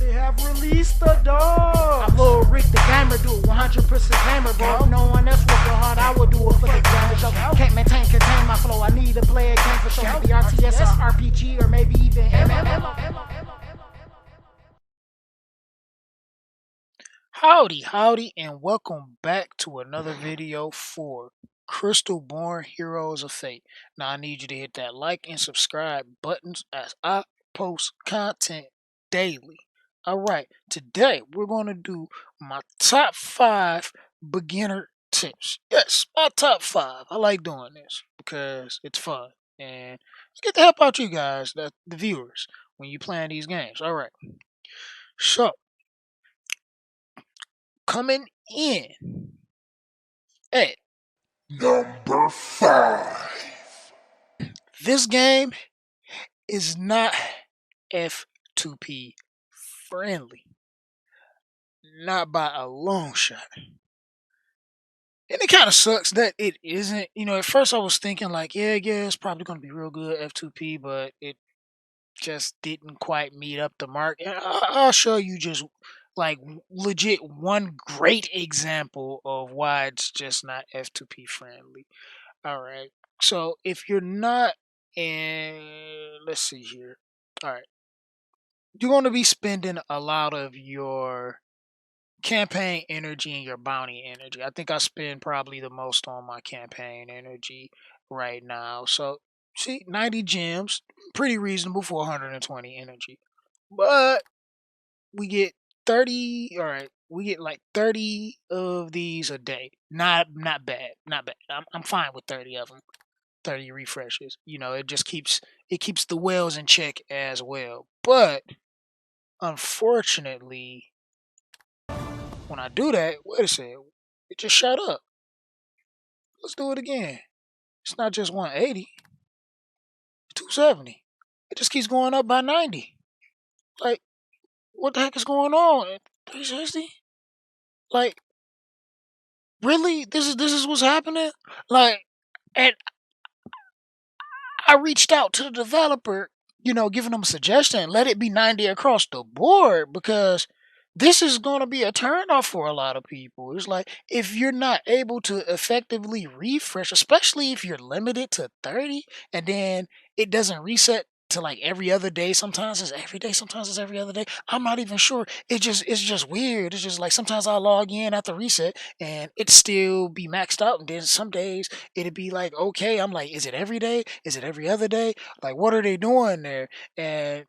They have released the dog. I'm Lil Rick the gamer, do it 100% gamer, bro. If no one else working hard, I would do it for the gamer. Yo, can't contain my flow. I need to play a game for sure. Maybe RTS, RPG, or maybe even MMO. Howdy, and welcome back to another video for Crystalborne Heroes of Fate. Now, I need you to hit that like and subscribe buttons as I post content daily. Alright, today we're going to do my top 5 beginner tips. Yes, my top 5. I like doing this because it's fun. And it's get to help out you guys, the viewers, when you playing these games. Alright, so coming in at Number 5. this game is not F2P friendly. Not by a long shot. And it kind of sucks that it isn't. You know, at first I was thinking like, yeah, it's probably going to be real good F2P, but it just didn't quite meet up the mark. And I'll show you just like legit one great example of why it's just not F2P friendly. All right. So if you're not in, let's see here. All right. You're going to be spending a lot of your campaign energy and your bounty energy. I think I spend probably the most on my campaign energy right now. So, see, 90 gems, pretty reasonable for 120 energy. But we get 30, all right, we get like 30 of these a day. Not bad. I'm fine with 30 of them. 30 refreshes. You know, it keeps the wells in check as well. But unfortunately, when I do that, wait a second, it just shut up. Let's do it again. It's not just 180, it's 270. It just keeps going up by 90. Like, what the heck is going on? 360? Like, really? This is what's happening? Like, and I reached out to the developer, you know, giving them a suggestion, let it be 90 across the board, because this is going to be a turnoff for a lot of people. It's like, if you're not able to effectively refresh, especially if you're limited to 30, and then it doesn't reset to like every other day. Sometimes it's every day, sometimes it's every other day. I'm not even sure. It's just weird. It's just like sometimes I log in after reset and it still be maxed out, and then some days it'd be like, okay, I'm like, is it every day? Is it every other day? Like, what are they doing there? And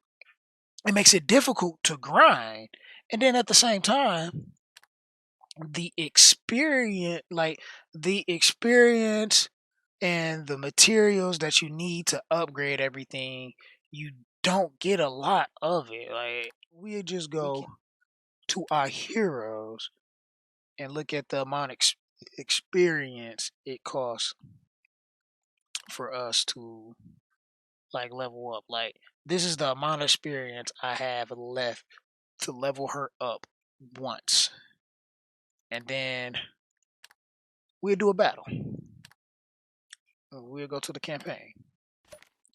it makes it difficult to grind. And then at the same time, the experience and the materials that you need to upgrade everything, you don't get a lot of it. Like, we just go to our heroes and look at the amount of experience it costs for us to like level up. Like, this is the amount of experience I have left to level her up once, and then we'll do a battle. We'll go to the campaign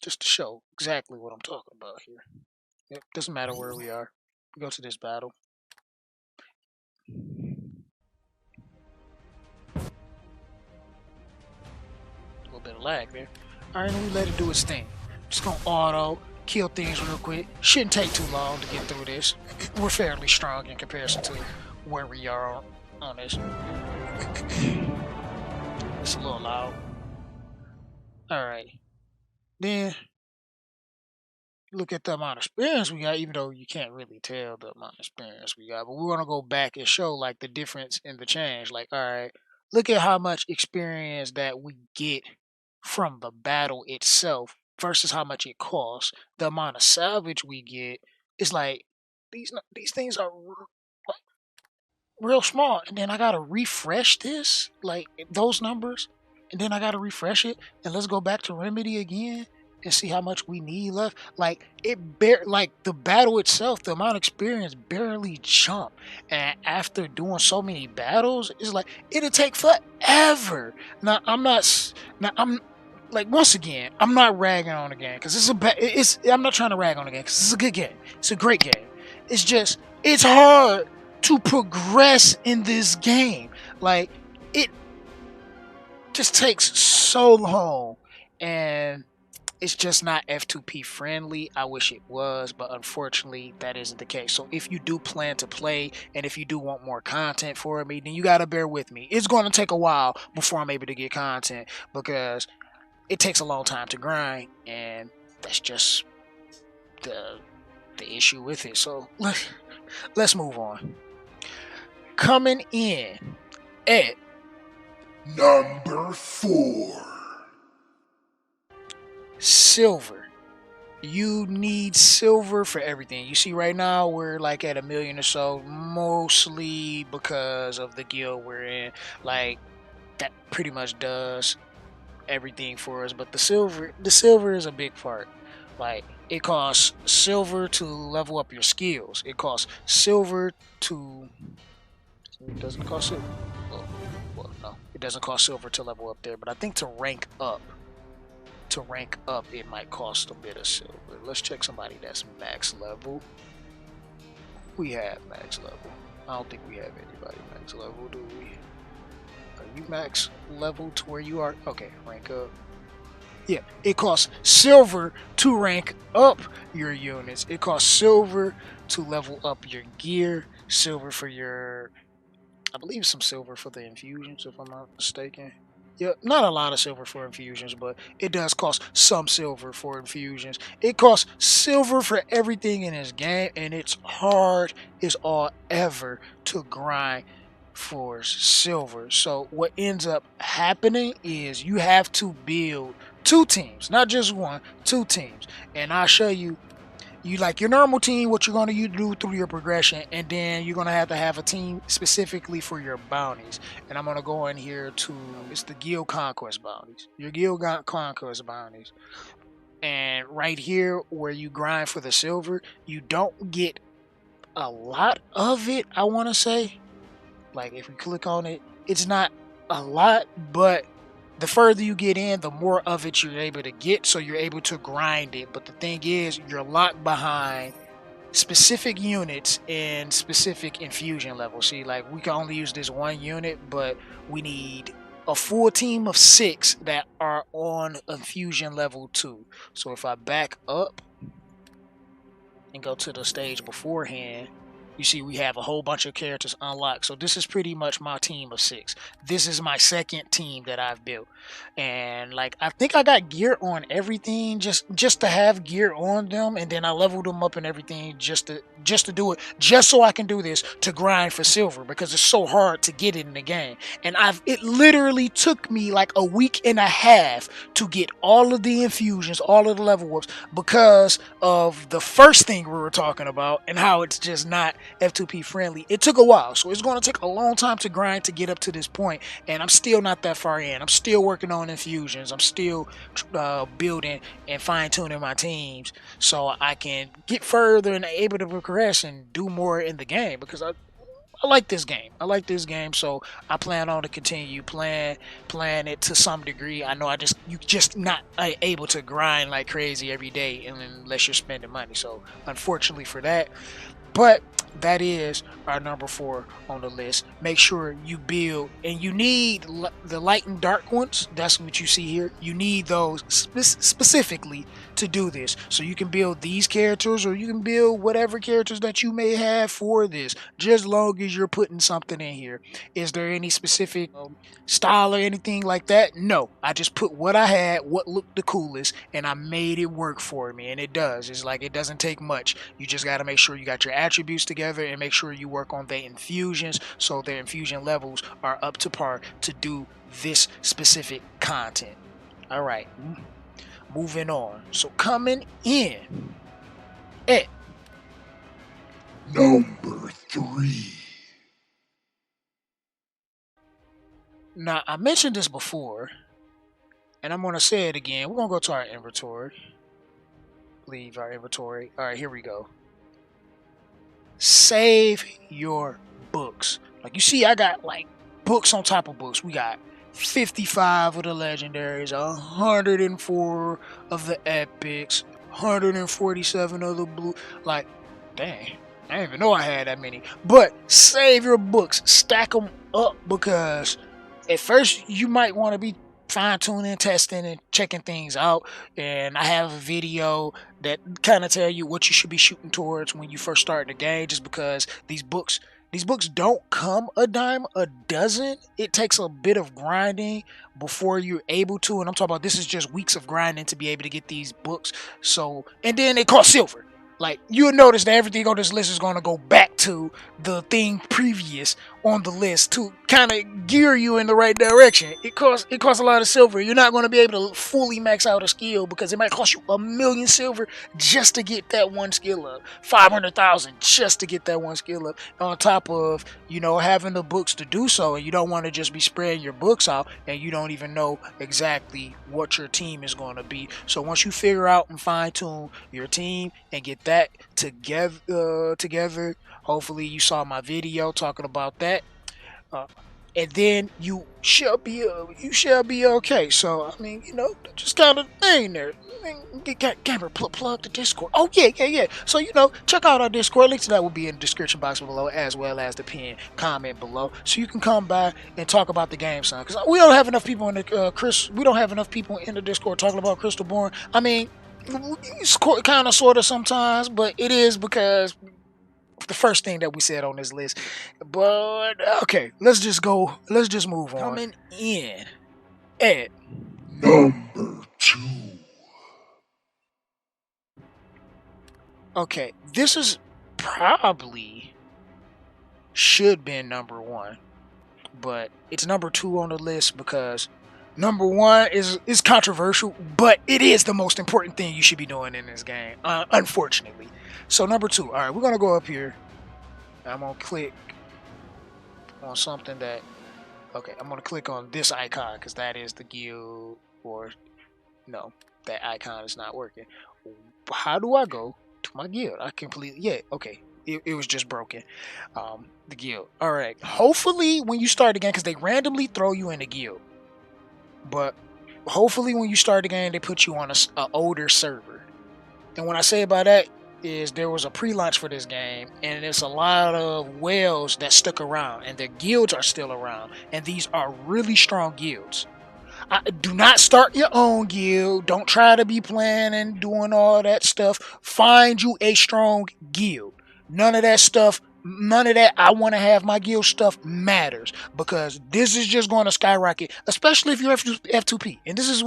just to show exactly what I'm talking about here. It doesn't matter where we are. We go to this battle. A little bit of lag there. Alright, we let it do its thing. Just gonna auto kill things real quick. Shouldn't take too long to get through this. We're fairly strong in comparison to where we are on this. It's a little loud. Alright. Then look at the amount of experience we got, even though you can't really tell the amount of experience we got. But we're gonna go back and show like the difference in the change. Like, alright, look at how much experience that we get from the battle itself versus how much it costs. The amount of salvage we get is like these things are like real small, and then I gotta refresh this, like those numbers, and then I gotta refresh it, and let's go back to Remedy again and see how much we need left. Like, like the battle itself, the amount of experience barely jump, and after doing so many battles, it's like it'll take forever. Now I'm like, once again, I'm not ragging on the game because I'm not trying to rag on the game because it's a good game. It's a great game. it's hard to progress in this game. Like, it just takes so long, and it's just not F2P friendly. I wish it was, but unfortunately that isn't the case. So if you do plan to play, and if you do want more content for me, then you gotta bear with me. It's going to take a while before I'm able to get content, because it takes a long time to grind, and that's just the issue with it. So let's move on. Coming in at Number 4. silver. You need silver for everything. You see, right now we're like at 1,000,000 or so, mostly because of the guild we're in. Like, that pretty much does everything for us. But the silver is a big part. Like, it costs silver to level up your skills. It costs silver to. It doesn't cost silver. Well, no, it doesn't cost silver to level up there. But I think to rank up, it might cost a bit of silver. Let's check somebody that's max level. We have max level. I don't think we have anybody max level, do we? Are you max level to where you are? Okay, rank up. Yeah, it costs silver to rank up your units. It costs silver to level up your gear. Silver for your, I believe some silver for the infusions, if I'm not mistaken. Yeah, not a lot of silver for infusions, but it does cost some silver for infusions. It costs silver for everything in this game, and it's hard as all ever to grind for silver. So what ends up happening is you have to build 2 teams, not just one, 2 teams. And I'll show you like your normal team, what you're going to do through your progression, and then you're going to have a team specifically for your bounties. And I'm going to go in here to, it's the guild conquest bounties, your guild conquest bounties. And right here where you grind for the silver, you don't get a lot of it, I want to say. Like, if we click on it, it's not a lot, but the further you get in, the more of it you're able to get, so you're able to grind it. But the thing is, you're locked behind specific units and specific infusion levels. See, like, we can only use this one unit, but we need a full team of 6 that are on infusion level 2. So if I back up and go to the stage beforehand, you see we have a whole bunch of characters unlocked. So this is pretty much my team of 6. This is my second team that I've built. And like, I think I got gear on everything just to have gear on them, and then I leveled them up and everything just to do it, just so I can do this to grind for silver, because it's so hard to get it in the game. And it literally took me like a week and a half to get all of the infusions, all of the level ups, because of the first thing we were talking about and how it's just not F2P friendly. It took a while, so it's going to take a long time to grind to get up to this point, and I'm still not that far in. I'm still working on infusions. I'm still building and fine-tuning my teams so I can get further and able to progress and do more in the game, because I like this game. So I plan on to continue playing it to some degree. I know you just not able to grind like crazy every day unless you're spending money. So unfortunately for that, but that is our number 4 on the list. Make sure you build, and you need the light and dark ones. That's what you see here. You need those specifically to do this. So you can build these characters, or you can build whatever characters that you may have for this, just long as you're putting something in here. Is there any specific style or anything like that? No, I just put what I had, what looked the coolest, and I made it work for me, and it does. It's like, it doesn't take much. You just got to make sure you got your attributes together, and make sure you work on their infusions so their infusion levels are up to par to do this specific content. All right, moving on. So coming in at Number 3. Now, I mentioned this before, and I'm going to say it again. We're going to go to our inventory. Leave our inventory. All right, here we go. Save your books. Like, you see, I got like books on top of books. We got 55 of the legendaries, 104 of the epics, 147 of the blue. Like, dang, I didn't even know I had that many. But save your books, stack them up, because at first you might want to be fine-tuning, testing, and checking things out. And I have a video that kind of tell you what you should be shooting towards when you first start the game, just because these books don't come a dime a dozen. It takes a bit of grinding before you're able to, and I'm talking about this is just weeks of grinding to be able to get these books. So, and then they cost silver. Like, you'll notice that everything on this list is going to go back to the thing previous on the list to kind of gear you in the right direction. It costs a lot of silver. You're not going to be able to fully max out a skill because it might cost you 1,000,000 silver just to get that one skill up. 500,000 just to get that one skill up. On top of, having the books to do so, and you don't want to just be spreading your books out and you don't even know exactly what your team is going to be. So once you figure out and fine tune your team and get that together, hopefully you saw my video talking about that, and then you shall be okay. So I mean, just kind of thing there. Gamer, plug the Discord. Oh yeah. So check out our Discord. Link to that will be in the description box below, as well as the pinned comment below, so you can come by and talk about the game, son. Because we don't have enough people in the we don't have enough people in the Discord talking about Crystalborne. I mean, it's kind of, sort of sometimes, but it is because the first thing that we said on this list. But okay, let's just move on. Coming in at Number 2. Okay, this is probably should be number 1, but it's number 2 on the list because number 1 is controversial, but it is the most important thing you should be doing in this game, unfortunately. So number 2, all right, we're gonna go up here. I'm gonna click on something that, okay, I'm gonna click on this icon because that is the guild, or no, that icon is not working. How do I go to my guild? I completely, yeah, okay. It was just broken. The guild. All right. Hopefully, when you start the game, because they randomly throw you in the guild, but hopefully when you start the game, they put you on a older server. And what I say about that is there was a pre-launch for this game, and there's a lot of whales that stuck around, and their guilds are still around, and these are really strong guilds. Do not start your own guild. Don't try to be playing and doing all that stuff. Find you a strong guild. None of that stuff, none of that I want to have my guild stuff matters, because this is just going to skyrocket, especially if you're F2P. And this is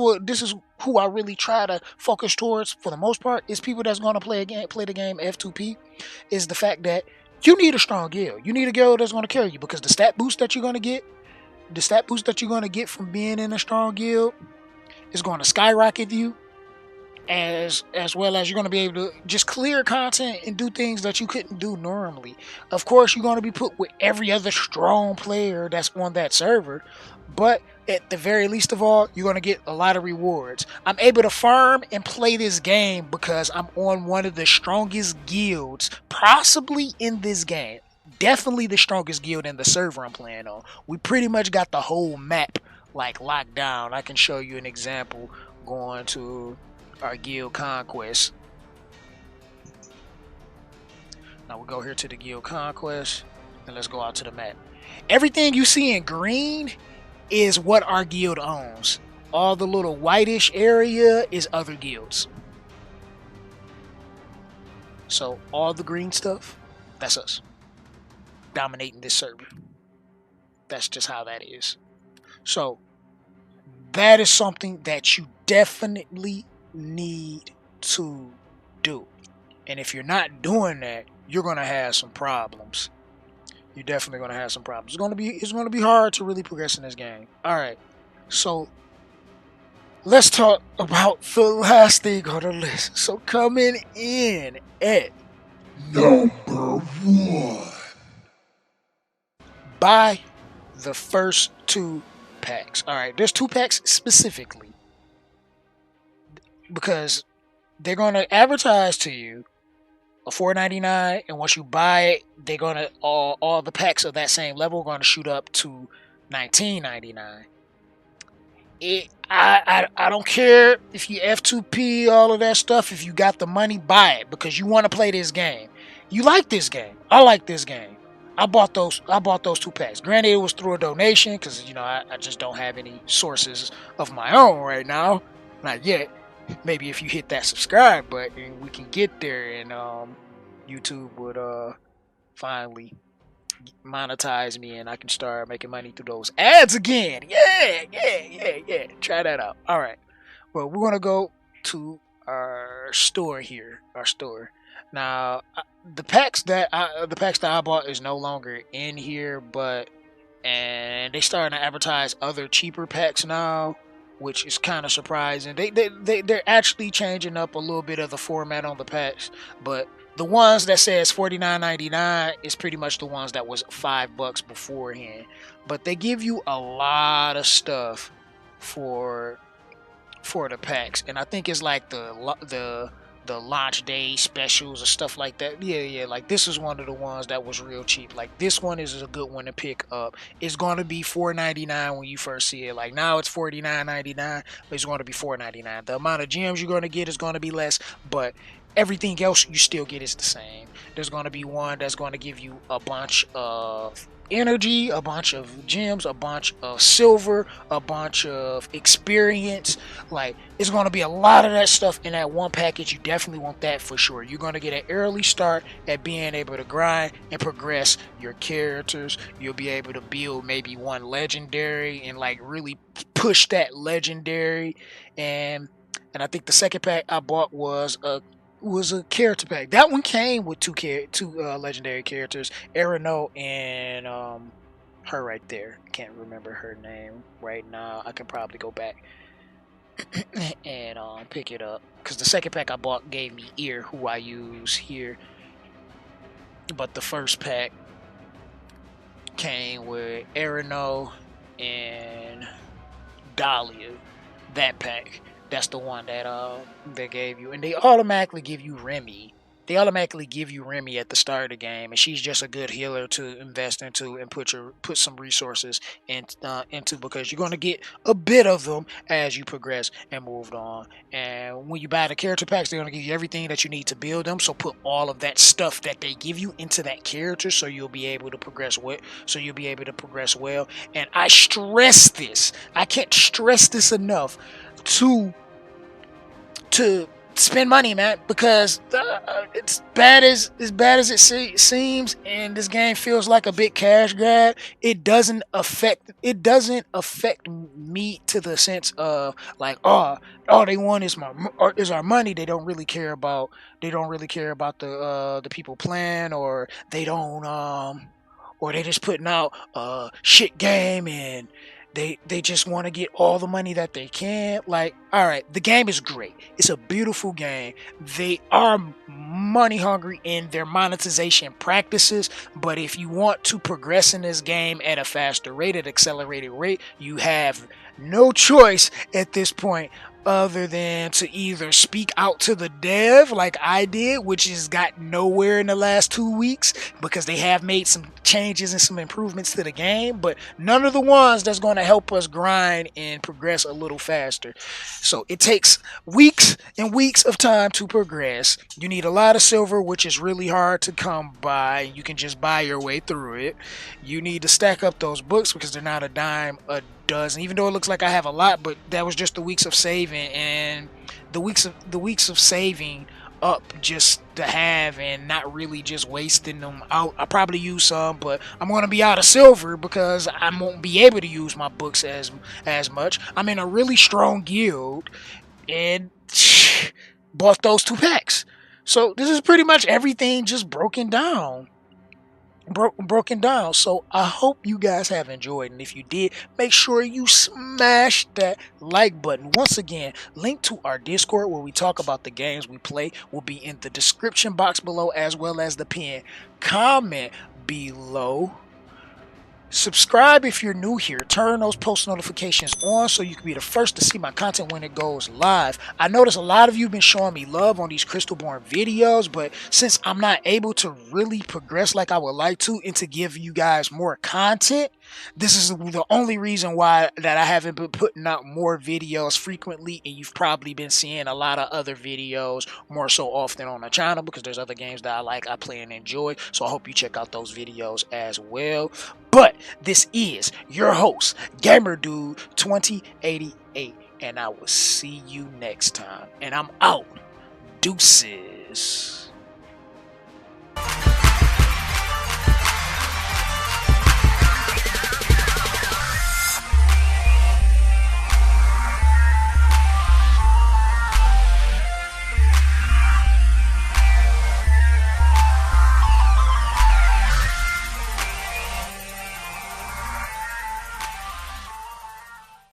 who I really try to focus towards for the most part, is people that's going to play the game F2P, is the fact that you need a strong guild. You need a guild that's going to carry you, because the stat boost that you're going to get from being in a strong guild is going to skyrocket you, as well as you're going to be able to just clear content and do things that you couldn't do normally. Of course, you're going to be put with every other strong player that's on that server, but at the very least of all, you're going to get a lot of rewards. I'm able to farm and play this game because I'm on one of the strongest guilds possibly in this game. Definitely the strongest guild in the server I'm playing on. We pretty much got the whole map like locked down. I can show you an example going to our guild Conquest. Now we'll go here to the guild Conquest and let's go out to the map. Everything you see in green is what our guild owns. All the little whitish area is other guilds. So all the green stuff, that's us dominating this server. That's just how that is. So that is something that you definitely need to do. And if you're not doing that, you're gonna have some problems. You're definitely gonna have some problems. It's gonna be hard to really progress in this game. Alright. So let's talk about the last thing on the list. So coming in at Number 1. Buy the first 2 packs. Alright, there's 2 packs specifically, because they're going to advertise to you a $4.99, and once you buy it, they're going to all the packs of that same level are going to shoot up to $19.99. I don't care if you F2P, all of that stuff. If you got the money, buy it, because you want to play this game. you like this game. I like this game. I bought those 2 packs. Granted, it was through a donation because I just don't have any sources of my own right now. Not yet. Maybe if you hit that subscribe button, we can get there, and YouTube would finally monetize me, and I can start making money through those ads again. Yeah. Try that out. All right. Well, we're gonna go to our store here. Our store. Now, the packs that I bought is no longer in here, and they starting to advertise other cheaper packs now, which is kind of surprising. They're actually changing up a little bit of the format on the packs, but the ones that says $49.99 is pretty much the ones that was $5 beforehand. But they give you a lot of stuff for the packs, and I think it's like the launch day specials or stuff like that. Yeah. Like this is one of the ones that was real cheap. Like this one is a good one to pick up. It's going to be $4.99 when you first see it. Like now it's $49.99, but it's going to be $4.99. The amount of gems you're going to get is going to be less, but everything else you still get is the same. There's going to be one that's going to give you a bunch of energy, a bunch of gems, a bunch of silver, a bunch of experience. Like it's going to be a lot of that stuff in that one package. You definitely want that for sure. You're going to get an early start at being able to grind and progress your characters. You'll be able to build maybe one legendary and like really push that legendary. And I think the second pack I bought was a character pack. That one came with two legendary characters, Arano and her right there. Can't remember her name right now. I can probably go back and pick it up, because the second pack I bought gave me Ear, who I use here, but the first pack came with Arano and Dahlia. That pack. That's the one that they gave you, and they automatically give you Remy. They automatically give you Remy at the start of the game, and she's just a good healer to invest into and put some resources into, because you're going to get a bit of them as you progress and move on. And when you buy the character packs, they're going to give you everything that you need to build them. So put all of that stuff that they give you into that character, so you'll be able to progress well. And I stress this. I can't stress this enough to spend money, man, because it's bad as it seems, and this game feels like a big cash grab. It doesn't affect me to the sense of like, all they want is our money. They don't really care about the people playing, or they don't or they just putting out a shit game, and they just want to get all the money that they can. Like, all right, the game is great. It's a beautiful game. They are money hungry in their monetization practices, but if you want to progress in this game at a faster rate, at accelerated rate, you have no choice at this point other than to either speak out to the dev like I did, which has got nowhere in the last 2 weeks, because they have made some changes and some improvements to the game, but none of the ones that's going to help us grind and progress a little faster. So it takes weeks and weeks of time to progress. You need a lot of silver, which is really hard to come by. You can just buy your way through it. You need to stack up those books, because they're not a dime a dozen, even though it looks like I have a lot, but that was just the weeks of saving, and the weeks of saving up just to have and not really just wasting them out. I probably use some, but I'm going to be out of silver because I won't be able to use my books as much. I'm in a really strong guild and bought those 2 packs. So this is pretty much everything just broken down. So I hope you guys have enjoyed, and if you did, make sure you smash that like button. Once again, link to our Discord where we talk about the games we play will be in the description box below, as well as the pinned comment below. Subscribe if you're new here. Turn those post notifications on so you can be the first to see my content when it goes live. I notice a lot of you have been showing me love on these Crystalborne videos, but since I'm not able to really progress like I would like to and to give you guys more content, This is the only reason why that I haven't been putting out more videos frequently, and you've probably been seeing a lot of other videos more so often on the channel, because there's other games that I like, I play and enjoy. So I hope you check out those videos as well. But this is your host, Gamer Dude 2088, and I will see you next time. And I'm out. Deuces.